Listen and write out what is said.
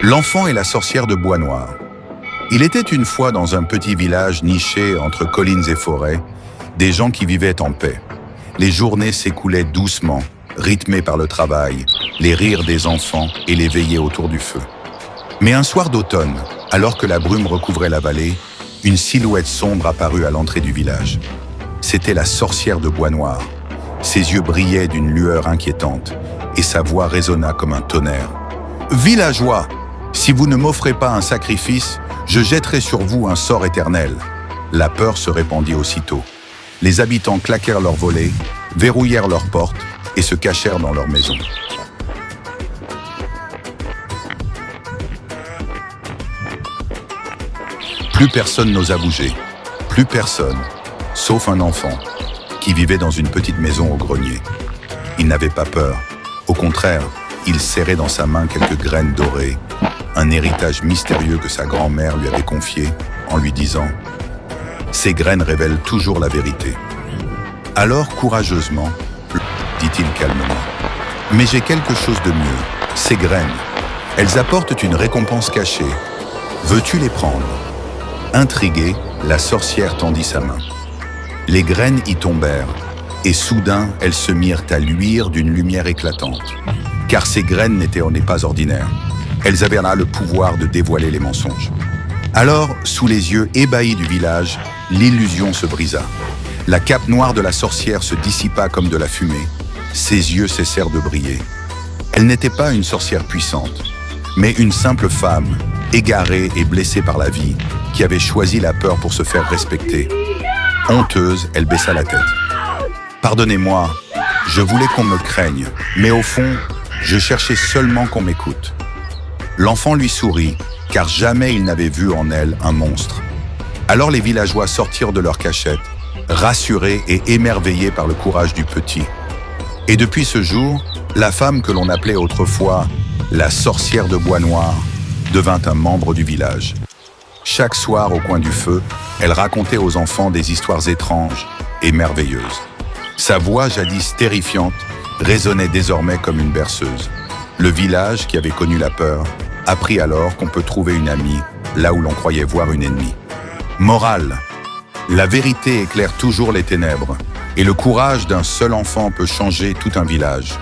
L'enfant et la sorcière de Bois Noir. Il était une fois dans un petit village niché entre collines et forêts, des gens qui vivaient en paix. Les journées s'écoulaient doucement, rythmées par le travail, les rires des enfants et les veillées autour du feu. Mais un soir d'automne, alors que la brume recouvrait la vallée, une silhouette sombre apparut à l'entrée du village. C'était la sorcière de Bois Noir. Ses yeux brillaient d'une lueur inquiétante et sa voix résonna comme un tonnerre. « Villageois, si vous ne m'offrez pas un sacrifice, je jetterai sur vous un sort éternel. » La peur se répandit aussitôt. Les habitants claquèrent leurs volets, verrouillèrent leurs portes et se cachèrent dans leurs maisons. Plus personne n'osa bouger, plus personne, sauf un enfant, qui vivait dans une petite maison au grenier. Il n'avait pas peur. Au contraire, il serrait dans sa main quelques graines dorées, un héritage mystérieux que sa grand-mère lui avait confié en lui disant « Ces graines révèlent toujours la vérité. » Alors, courageusement, dit-il calmement, « Mais j'ai quelque chose de mieux, ces graines. Elles apportent une récompense cachée. Veux-tu les prendre ?» Intriguée, la sorcière tendit sa main. Les graines y tombèrent, et soudain, elles se mirent à luire d'une lumière éclatante. Car ces graines n'étaient pas ordinaires. Elles avaient là le pouvoir de dévoiler les mensonges. Alors, sous les yeux ébahis du village, l'illusion se brisa. La cape noire de la sorcière se dissipa comme de la fumée. Ses yeux cessèrent de briller. Elle n'était pas une sorcière puissante, mais une simple femme, égarée et blessée par la vie, qui avait choisi la peur pour se faire respecter. Honteuse, elle baissa la tête. « Pardonnez-moi, je voulais qu'on me craigne, mais au fond, je cherchais seulement qu'on m'écoute. » L'enfant lui sourit, car jamais il n'avait vu en elle un monstre. Alors les villageois sortirent de leur cachette, rassurés et émerveillés par le courage du petit. Et depuis ce jour, la femme que l'on appelait autrefois la sorcière de Bois Noir devint un membre du village. Chaque soir, au coin du feu, elle racontait aux enfants des histoires étranges et merveilleuses. Sa voix, jadis terrifiante, résonnait désormais comme une berceuse. Le village, qui avait connu la peur, apprit alors qu'on peut trouver une amie là où l'on croyait voir une ennemie. Morale: la vérité éclaire toujours les ténèbres, et le courage d'un seul enfant peut changer tout un village.